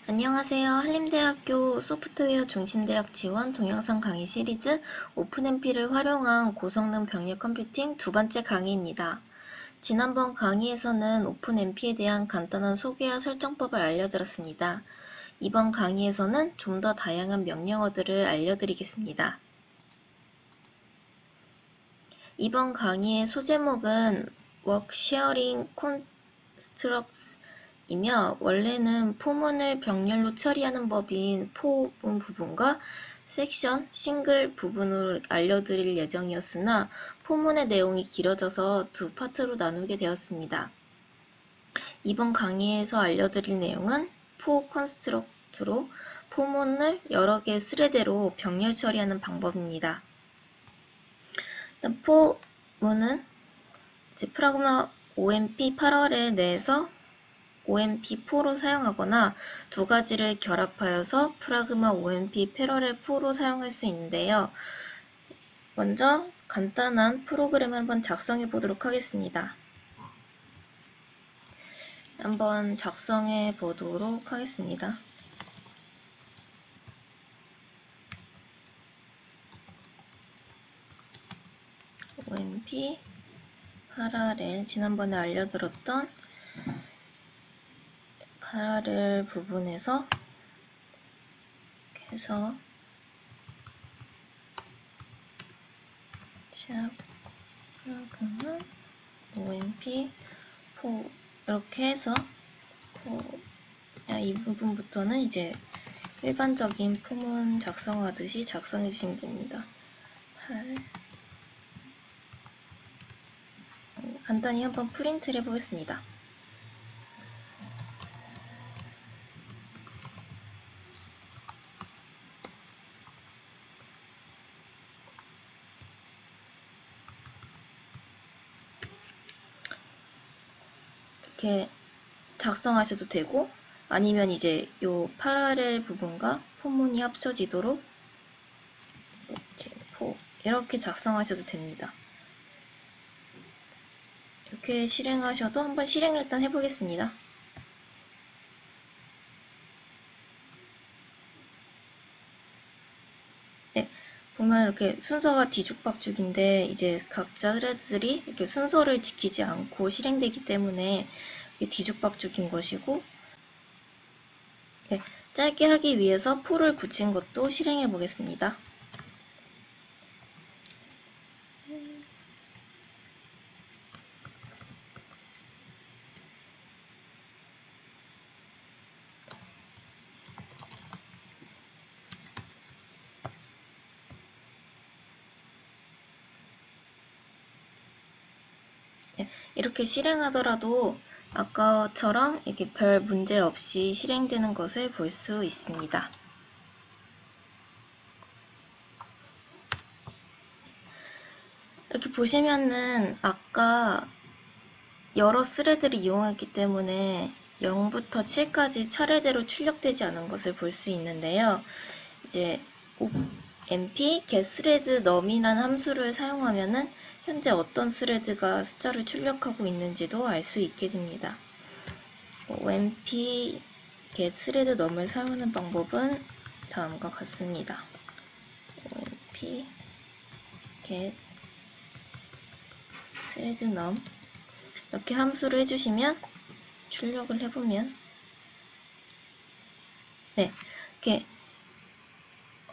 안녕하세요. 한림대학교 소프트웨어 중심대학 지원 동영상 강의 시리즈 오픈MP를 활용한 고성능 병렬 컴퓨팅 두 번째 강의입니다. 지난번 강의에서는 오픈MP에 대한 간단한 소개와 설정법을 알려드렸습니다. 이번 강의에서는 좀 더 다양한 명령어들을 알려드리겠습니다. 이번 강의의 소제목은 Work Sharing Constructs 이며 원래는 포문을 병렬로 처리하는 법인 포문 부분과 섹션, 싱글 부분으로 알려드릴 예정이었으나 포문의 내용이 길어져서 두 파트로 나누게 되었습니다. 이번 강의에서 알려드릴 내용은 포 컨스트럭트로 포문을 여러 개의 스레드로 병렬 처리하는 방법입니다. 일단 포문은 프라그마 OMP 패러렐 내에서 OMP4로 사용하거나 두 가지를 결합하여서 프라그마 OMP 패러렐 4로 사용할 수 있는데요. 먼저 간단한 프로그램을 한번 작성해 보도록 하겠습니다. 한번 작성해 보도록 하겠습니다. OMP 패러렐 지난번에 알려드렸던 패러렐 부분에서 이렇게 해서 프라그마 OMP4 이렇게 해서 이 부분부터는 이제 일반적인 포문 작성하듯이 작성해 주시면 됩니다. 간단히 한번 프린트를 해보겠습니다. 이렇게 작성하셔도 되고 아니면 이제 요 패러렐 부분과 포문이 합쳐지도록 이렇게 작성하셔도 됩니다. 이렇게 실행하셔도 한번 실행을 일단 해보겠습니다. 네, 보면 이렇게 순서가 뒤죽박죽인데 이제 각자 스레드들이 이렇게 순서를 지키지 않고 실행되기 때문에 이게 뒤죽박죽인 것이고, 네, 짧게 하기 위해서 포를 붙인 것도 실행해 보겠습니다. 이렇게 실행하더라도 아까처럼 이렇게 별 문제 없이 실행되는 것을 볼 수 있습니다. 이렇게 보시면은 아까 여러 스레드를 이용했기 때문에 0부터 7까지 차례대로 출력되지 않은 것을 볼 수 있는데요. 이제 mp getThread num이라는 함수를 사용하면은 현재 어떤 스레드가 숫자를 출력하고 있는지도 알 수 있게 됩니다. mp getThread num을 사용하는 방법은 다음과 같습니다. mp getThread num 이렇게 함수를 해주시면 출력을 해보면 네, 이렇게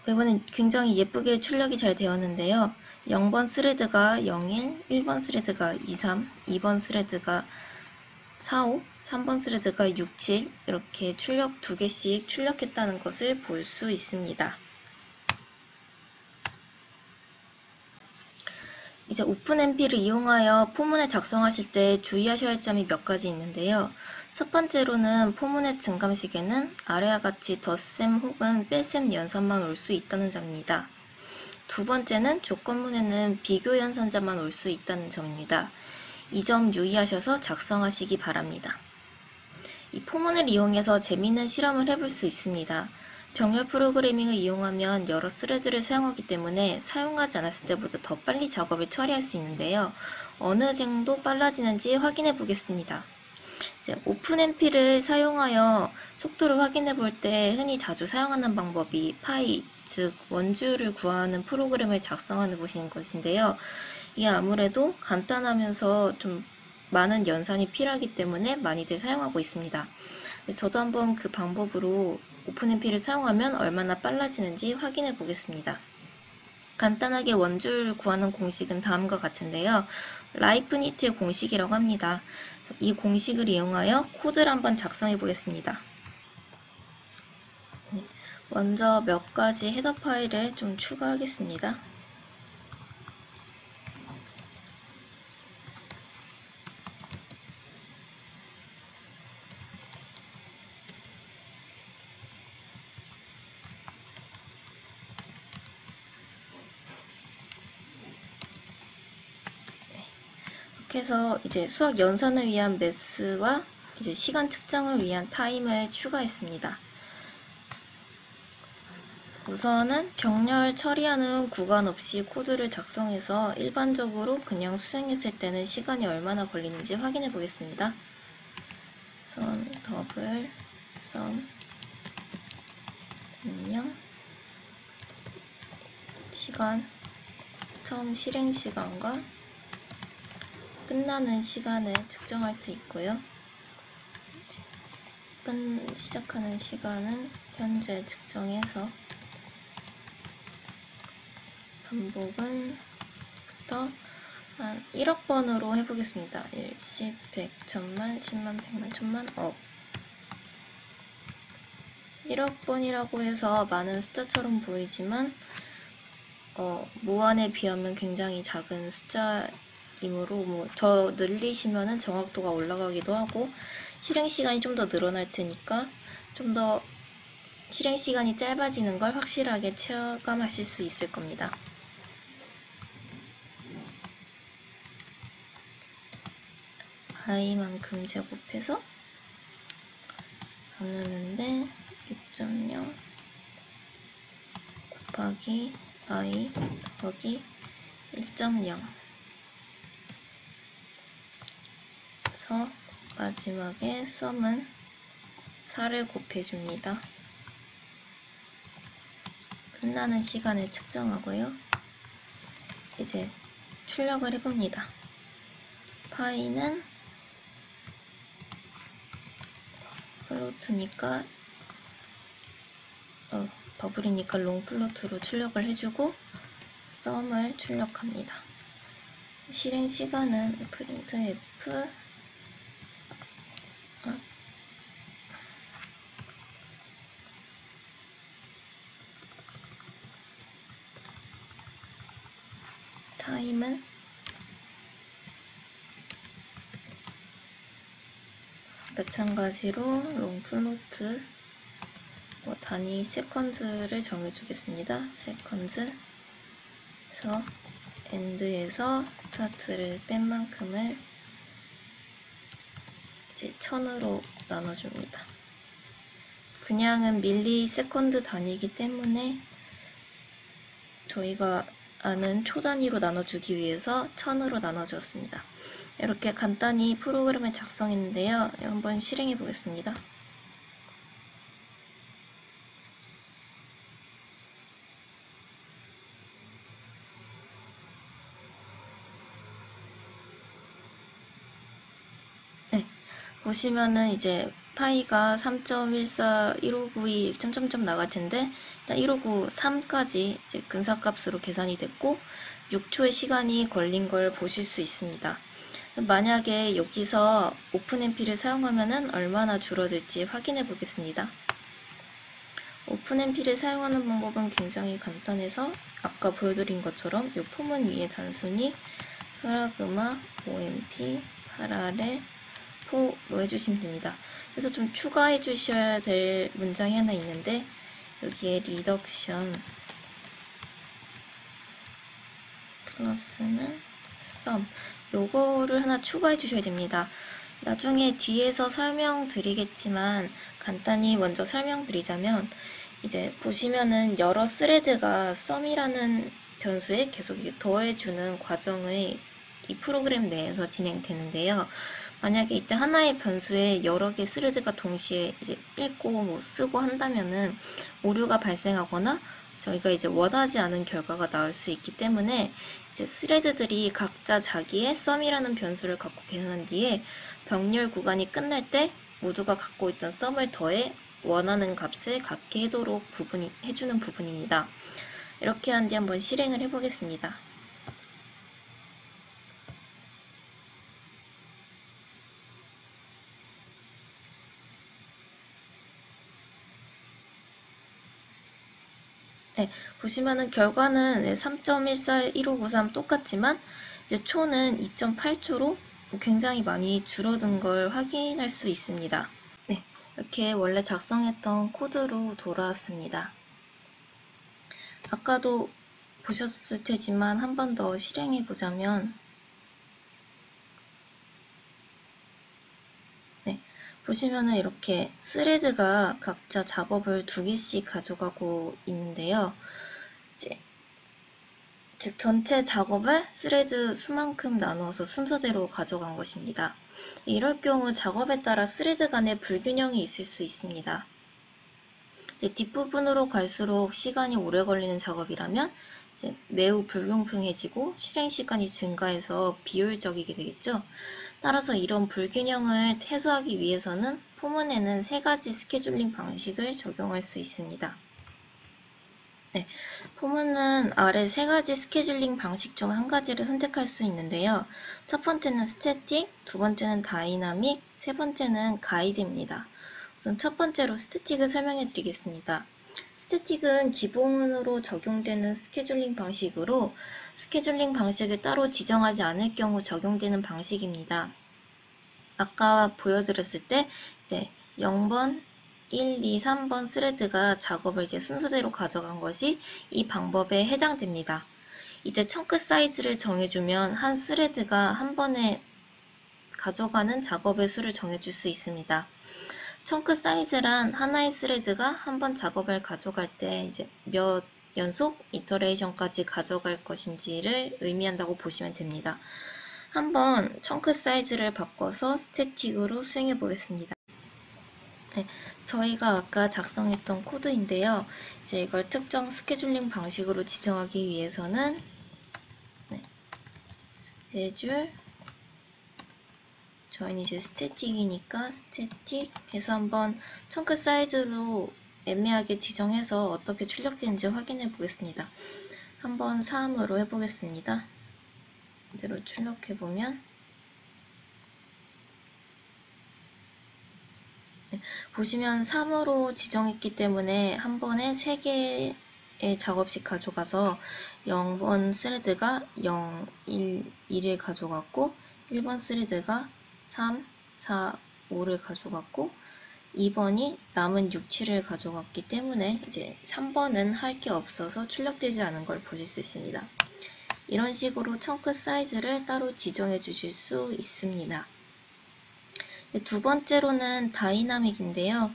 이번엔 굉장히 예쁘게 출력이 잘 되었는데요. 0번 스레드가 01, 1번 스레드가 23, 2번 스레드가 45, 3번 스레드가 67 이렇게 출력 2개씩 출력했다는 것을 볼 수 있습니다. 이제 오픈MP를 이용하여 포문을 작성하실 때 주의하셔야 할 점이 몇 가지 있는데요. 첫 번째로는 포문의 증감식에는 아래와 같이 덧셈 혹은 뺄셈 연산만 올 수 있다는 점입니다. 두 번째는 조건문에는 비교 연산자만 올 수 있다는 점입니다. 이 점 유의하셔서 작성하시기 바랍니다. 이 포문을 이용해서 재미있는 실험을 해볼 수 있습니다. 병렬 프로그래밍을 이용하면 여러 스레드를 사용하기 때문에 사용하지 않았을 때보다 더 빨리 작업을 처리할 수 있는데요. 어느 정도 빨라지는지 확인해 보겠습니다. 이제 오픈MP를 사용하여 속도를 확인해 볼 때 흔히 자주 사용하는 방법이 파이, 즉 원주율을 구하는 프로그램을 작성하는 것인데요. 이게 아무래도 간단하면서 좀 많은 연산이 필요하기 때문에 많이들 사용하고 있습니다. 저도 한번 그 방법으로 오픈MP를 사용하면 얼마나 빨라지는지 확인해 보겠습니다. 간단하게 원주율 구하는 공식은 다음과 같은데요. 라이프니츠의 공식이라고 합니다. 이 공식을 이용하여 코드를 한번 작성해 보겠습니다. 먼저 몇 가지 헤더 파일을 좀 추가하겠습니다. 이렇게 해서 이제 수학 연산을 위한 매스와 이제 시간 측정을 위한 타임을 추가했습니다. 우선은 병렬 처리하는 구간 없이 코드를 작성해서 일반적으로 그냥 수행했을 때는 시간이 얼마나 걸리는지 확인해 보겠습니다. 우선 더블 썸 명령 시간 처음 실행 시간과 끝나는 시간을 측정할 수 있고요. 시작하는 시간은 현재 측정해서 반복은 부터 한 1억 번으로 해보겠습니다. 1, 10, 100, 1000만, 10만, 100만, 1000만, 억 1억 번이라고 해서 많은 숫자처럼 보이지만 무한에 비하면 굉장히 작은 숫자이므로 더 늘리시면은 정확도가 올라가기도 하고 실행 시간이 좀 더 늘어날 테니까 좀 더 실행 시간이 짧아지는 걸 확실하게 체감하실 수 있을 겁니다. i만큼 제곱해서 나누는데 6.0 곱하기 i 더하기 1.0 그래서 마지막에 썸은 4를 곱해줍니다. 끝나는 시간을 측정하고요. 이제 출력을 해봅니다. 파이는 플로트니까 버블이니까 롱 플로트로 출력을 해주고 썸을 출력합니다. 실행 시간은 printf 타임은 마찬가지로 롱 플로트 단위 세컨즈를 정해주겠습니다. 세컨즈 그래서 엔드에서 스타트를 뺀 만큼을 이제 1000으로 나눠줍니다. 분양은 밀리 세컨드 단위이기 때문에 저희가 아는 초 단위로 나눠주기 위해서 1000으로 나눠주었습니다. 이렇게 간단히 프로그램을 작성했는데요. 한번 실행해 보겠습니다. 네, 보시면은 이제 파이가 3.141592 점점점 나갈 텐데 일단 1593 3까지 이제 근사값으로 계산이 됐고 6초의 시간이 걸린 걸 보실 수 있습니다. 만약에 여기서 오픈MP를 사용하면은 얼마나 줄어들지 확인해 보겠습니다. 오픈MP를 사용하는 방법은 굉장히 간단해서 아까 보여드린 것처럼 이 포문 위에 단순히 프라그마 OMP 파라렐 포로 해주시면 됩니다. 그래서 좀 추가해 주셔야 될 문장이 하나 있는데 여기에 리덕션 플러스는 썸 요거를 하나 추가해 주셔야 됩니다. 나중에 뒤에서 설명드리겠지만 간단히 먼저 설명드리자면 이제 보시면은 여러 스레드가 썸이라는 변수에 계속 더해주는 과정의 이 프로그램 내에서 진행되는데요. 만약에 이때 하나의 변수에 여러 개 스레드가 동시에 이제 읽고 뭐 쓰고 한다면은 오류가 발생하거나 저희가 이제 원하지 않은 결과가 나올 수 있기 때문에 이제 스레드들이 각자 자기의 썸이라는 변수를 갖고 계산한 뒤에 병렬 구간이 끝날 때 모두가 갖고 있던 썸을 더해 원하는 값을 갖게 해주는 부분입니다. 이렇게 한 뒤 한번 실행을 해보겠습니다. 네, 보시면은 결과는 3.141593 똑같지만 이제 초는 2.8초로 굉장히 많이 줄어든 걸 확인할 수 있습니다. 네, 이렇게 원래 작성했던 코드로 돌아왔습니다. 아까도 보셨을 테지만 한 번 더 실행해 보자면 보시면은 이렇게 스레드가 각자 작업을 2개씩 가져가고 있는데요. 즉 전체 작업을 스레드 수만큼 나누어서 순서대로 가져간 것입니다. 이럴 경우 작업에 따라 스레드 간의 불균형이 있을 수 있습니다. 뒷부분으로 갈수록 시간이 오래 걸리는 작업이라면 매우 불공평해지고 실행 시간이 증가해서 비효율적이게 되겠죠. 따라서 이런 불균형을 해소하기 위해서는 포문에는 3가지 스케줄링 방식을 적용할 수 있습니다. 네, 포문은 아래 3가지 스케줄링 방식 중 한 가지를 선택할 수 있는데요. 첫 번째는 스태틱, 두 번째는 다이나믹, 세 번째는 가이드입니다. 우선 첫 번째로 스태틱을 설명해 드리겠습니다. 스태틱은 기본으로 적용되는 스케줄링 방식으로 스케줄링 방식을 따로 지정하지 않을 경우 적용되는 방식입니다. 아까 보여드렸을 때 이제 0번, 1, 2, 3번 스레드가 작업을 이제 순서대로 가져간 것이 이 방법에 해당됩니다. 이때 청크 사이즈를 정해주면 한 스레드가 한 번에 가져가는 작업의 수를 정해줄 수 있습니다. 청크 사이즈란 하나의 스레드가 한 번 작업을 가져갈 때 이제 몇 연속 이터레이션까지 가져갈 것인지를 의미한다고 보시면 됩니다. 한번 청크 사이즈를 바꿔서 스태틱으로 수행해 보겠습니다. 네, 저희가 아까 작성했던 코드인데요. 이제 이걸 특정 스케줄링 방식으로 지정하기 위해서는 스케줄 저희는 이제 스태틱이니까 스태틱 해서 한번 청크 사이즈로 애매하게 지정해서 어떻게 출력되는지 확인해 보겠습니다. 한번 3으로 해보겠습니다. 이대로 출력해 보면 보시면 3으로 지정했기 때문에 한 번에 3개의 작업씩 가져가서 0번 스레드가 0, 1, 2를 가져갔고 1번 스레드가 3, 4, 5를 가져갔고 2번이 남은 6, 7을 가져갔기 때문에 이제 3번은 할 게 없어서 출력되지 않은 걸 보실 수 있습니다. 이런 식으로 청크 사이즈를 따로 지정해 주실 수 있습니다. 두 번째로는 다이나믹인데요.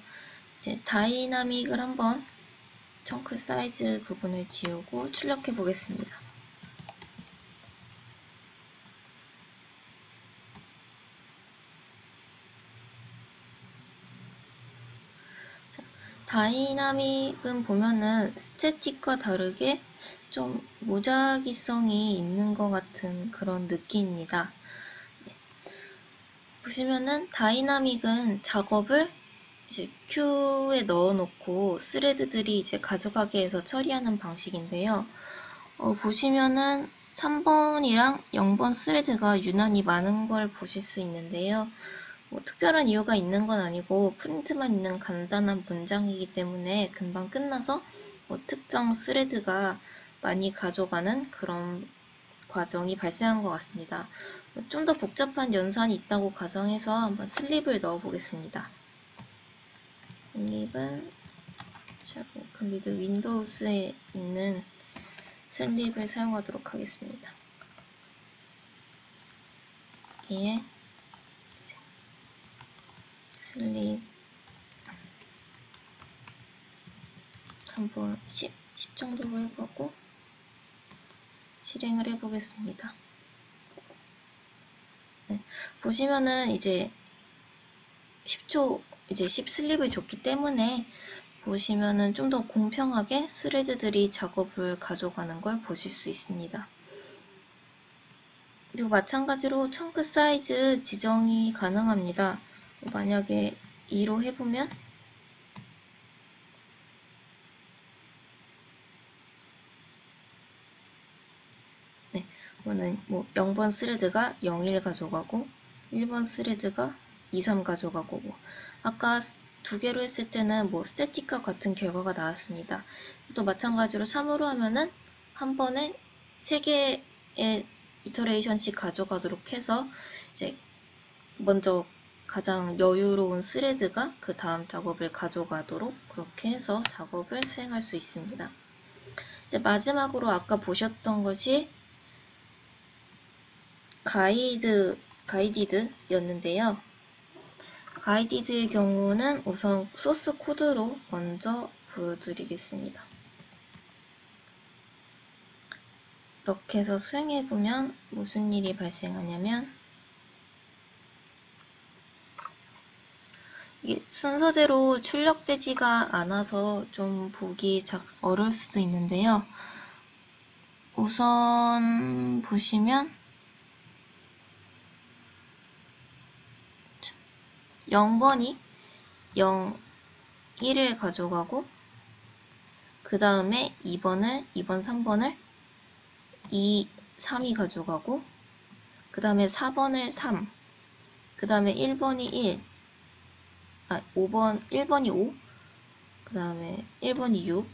이제 다이나믹을 한번 청크 사이즈 부분을 지우고 출력해 보겠습니다. 자, 다이나믹은 보면은 스태틱과 다르게 좀 무작위성이 있는 것 같은 그런 느낌입니다. 보시면은 다이나믹은 작업을 이제 큐에 넣어놓고 스레드들이 이제 가져가게 해서 처리하는 방식인데요. 보시면은 3번이랑 0번 스레드가 유난히 많은 걸 보실 수 있는데요. 특별한 이유가 있는 건 아니고 프린트만 있는 간단한 문장이기 때문에 금방 끝나서 특정 스레드가 많이 가져가는 그런 과정이 발생한 것 같습니다. 좀 더 복잡한 연산이 있다고 가정해서 한번 슬립을 넣어 보겠습니다. 슬립은 컴퓨터 윈도우스에 있는 슬립을 사용하도록 하겠습니다. 여기에 슬립 한번 10 정도로 해보고 실행을 해보겠습니다. 네, 보시면은 이제 10초 이제 10 슬립을 줬기 때문에 보시면은 좀 더 공평하게 스레드들이 작업을 가져가는 걸 보실 수 있습니다. 그리고 마찬가지로 청크 사이즈 지정이 가능합니다. 만약에 2로 해보면 네, 그러면 뭐 0번 스레드가 01 가져가고 1번 스레드가 23 가져가고 뭐 아까 두 개로 했을 때는 뭐 스태틱과 같은 결과가 나왔습니다. 또 마찬가지로 3으로 하면은 한 번에 3개의 이터레이션씩 가져가도록 해서 이제 먼저 가장 여유로운 스레드가 그 다음 작업을 가져가도록 그렇게 해서 작업을 수행할 수 있습니다. 이제 마지막으로 아까 보셨던 것이 가이디드였는데요. 가이디드의 경우는 우선 소스 코드로 먼저 보여드리겠습니다. 이렇게 해서 수행해보면 무슨 일이 발생하냐면 이게 순서대로 출력되지가 않아서 좀 보기 어려울 수도 있는데요. 우선 보시면 0번이 0, 1을 가져가고 그 다음에 2번, 3번을 2, 3이 가져가고 그 다음에 4번을 3, 그 다음에 1번이 1, 1번이 5, 그 다음에 1번이 6,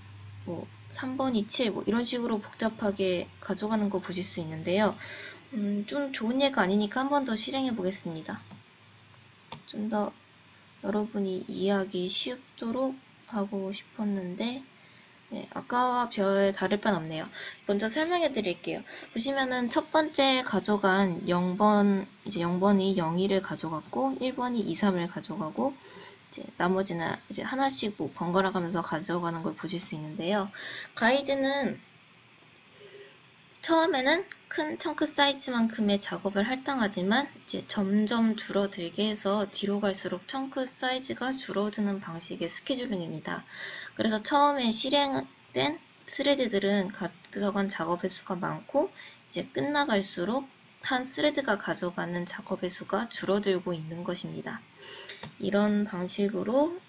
뭐 3번이 7, 뭐 이런 식으로 복잡하게 가져가는 거 보실 수 있는데요. 좀 좋은 예가 아니니까 한 번 더 실행해 보겠습니다. 좀 더 여러분이 이해하기 쉽도록 하고 싶었는데 네, 아까와 별 다를 바는 없네요. 먼저 설명해 드릴게요. 보시면은 첫 번째 가져간 0번, 이제 0번이 01을 가져갔고 1번이 2, 3을 가져가고 이제 나머지는 이제 하나씩 뭐 번갈아 가면서 가져가는 걸 보실 수 있는데요. 가이드는 처음에는 큰 청크 사이즈만큼의 작업을 할당하지만 이제 점점 줄어들게 해서 뒤로 갈수록 청크 사이즈가 줄어드는 방식의 스케줄링입니다. 그래서 처음에 실행된 스레드들은 가져간 작업의 수가 많고 이제 끝나갈수록 한 스레드가 가져가는 작업의 수가 줄어들고 있는 것입니다. 이런 방식으로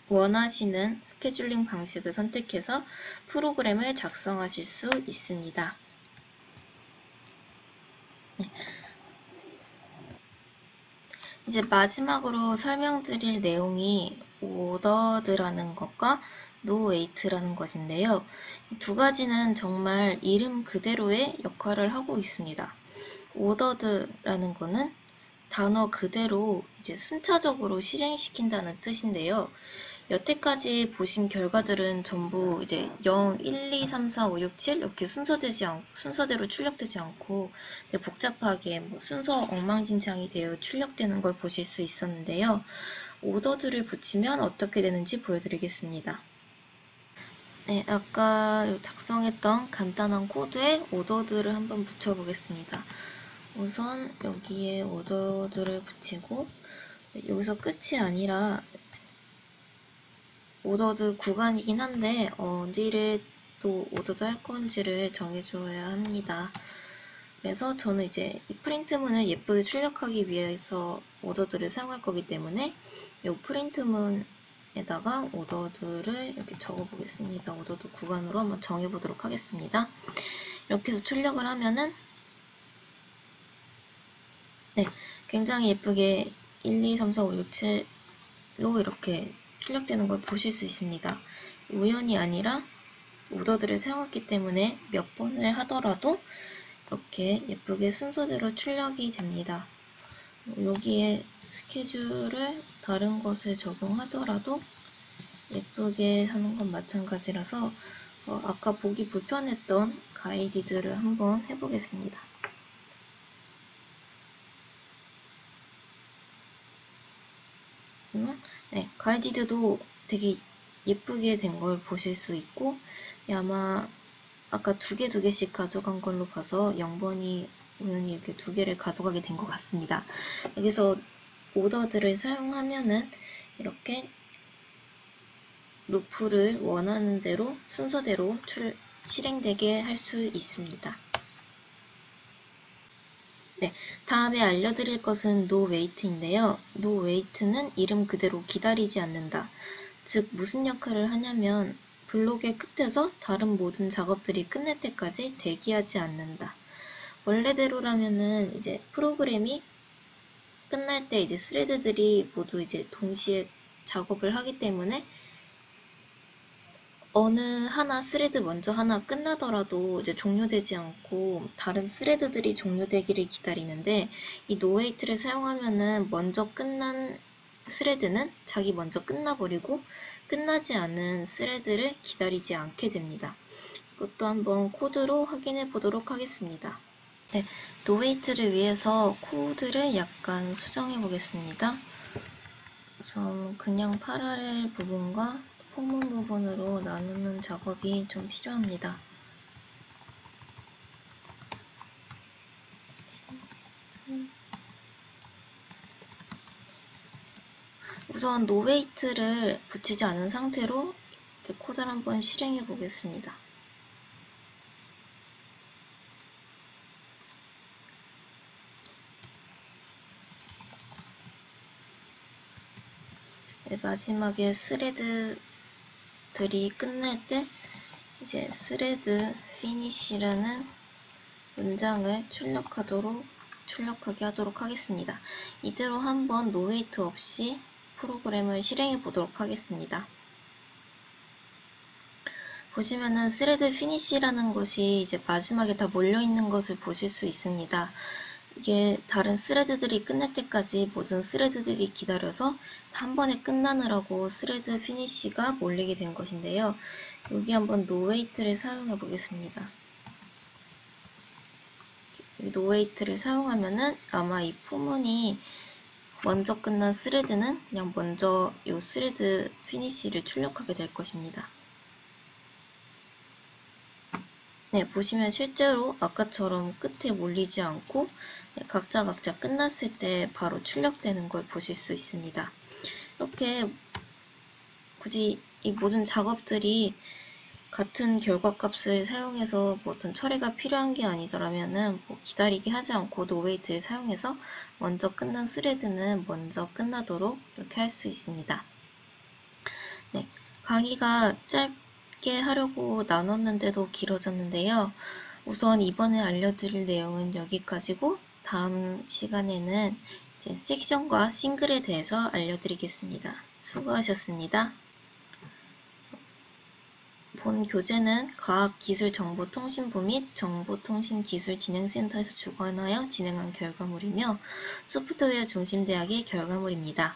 원하시는 스케줄링 방식을 선택해서 프로그램을 작성하실 수 있습니다. 이제 마지막으로 설명드릴 내용이 ordered라는 것과 nowait라는 것인데요. 이 두 가지는 정말 이름 그대로의 역할을 하고 있습니다. ordered라는 것은 단어 그대로 이제 순차적으로 실행시킨다는 뜻인데요. 여태까지 보신 결과들은 전부 이제 0, 1, 2, 3, 4, 5, 6, 7 이렇게 순서대로 출력되지 않고 복잡하게 순서 엉망진창이 되어 출력되는 걸 보실 수 있었는데요. 오더들을 붙이면 어떻게 되는지 보여드리겠습니다. 네, 아까 작성했던 간단한 코드에 오더들을 한번 붙여보겠습니다. 우선 여기에 오더들을 붙이고 여기서 끝이 아니라 오더드 구간이긴 한데 어디를 또 오더드 할 건지를 정해줘야 합니다. 그래서 저는 이제 이 프린트문을 예쁘게 출력하기 위해서 오더드를 사용할 거기 때문에 이 프린트문에다가 오더드를 이렇게 적어 보겠습니다. 오더드 구간으로 한번 정해 보도록 하겠습니다. 이렇게 해서 출력을 하면은 네, 굉장히 예쁘게 1, 2, 3, 4, 5, 6, 7로 이렇게 출력되는 걸 보실 수 있습니다. 우연이 아니라 오더들을 사용했기 때문에 몇 번을 하더라도 이렇게 예쁘게 순서대로 출력이 됩니다. 여기에 스케줄을 다른 것을 적용하더라도 예쁘게 하는 건 마찬가지라서 아까 보기 불편했던 가이드들을 한번 해보겠습니다. 네, 가이드도 되게 예쁘게 된 걸 보실 수 있고 아마 아까 두 개씩 가져간 걸로 봐서 0번이 우연히 이렇게 두 개를 가져가게 된 것 같습니다. 여기서 오더들을 사용하면은 이렇게 루프를 원하는 대로 순서대로 실행되게 할 수 있습니다. 네, 다음에 알려드릴 것은 nowait인데요. nowait는 이름 그대로 기다리지 않는다. 즉 무슨 역할을 하냐면 블록의 끝에서 다른 모든 작업들이 끝날 때까지 대기하지 않는다. 원래대로라면은 이제 프로그램이 끝날 때 이제 스레드들이 모두 이제 동시에 작업을 하기 때문에 어느 하나 스레드 먼저 하나 끝나더라도 이제 종료되지 않고 다른 스레드들이 종료되기를 기다리는데 이 nowait를 사용하면은 먼저 끝난 스레드는 자기 먼저 끝나버리고 끝나지 않은 스레드를 기다리지 않게 됩니다. 이것도 한번 코드로 확인해 보도록 하겠습니다. 네, nowait를 위해서 코드를 약간 수정해 보겠습니다. 우선 그냥 파라렐 부분과 포문 부분으로 나누는 작업이 좀 필요합니다. 우선 nowait를 붙이지 않은 상태로 이렇게 코드를 한번 실행해 보겠습니다. 네, 마지막에 스레드들이 끝날 때 이제 스레드 finish라는 문장을 출력하게 하도록 하겠습니다. 이대로 한번 nowait 없이 프로그램을 실행해 보도록 하겠습니다. 보시면은 thread finish라는 것이 이제 마지막에 다 몰려 있는 것을 보실 수 있습니다. 이게 다른 스레드들이 끝날 때까지 모든 스레드들이 기다려서 한 번에 끝나느라고 thread finish가 몰리게 된 것인데요. 여기 한번 nowait를 사용해 보겠습니다. nowait를 사용하면은 아마 이 포문이 먼저 끝난 스레드는 그냥 먼저 이 스레드 피니시를 출력하게 될 것입니다. 네, 보시면 실제로 아까처럼 끝에 몰리지 않고 각자 끝났을 때 바로 출력되는 걸 보실 수 있습니다. 이렇게 굳이 이 모든 작업들이 같은 결과값을 사용해서 뭐 어떤 처리가 필요한 게 아니더라면은 뭐 기다리게 하지 않고 nowait를 사용해서 먼저 끝난 스레드는 먼저 끝나도록 이렇게 할 수 있습니다. 네, 강의가 짧게 하려고 나눴는데도 길어졌는데요. 우선 이번에 알려드릴 내용은 여기까지고 다음 시간에는 이제 섹션과 싱글에 대해서 알려드리겠습니다. 수고하셨습니다. 본 교재는 과학기술정보통신부 및 정보통신기술진흥센터에서 주관하여 진행한 결과물이며 소프트웨어 중심대학의 결과물입니다.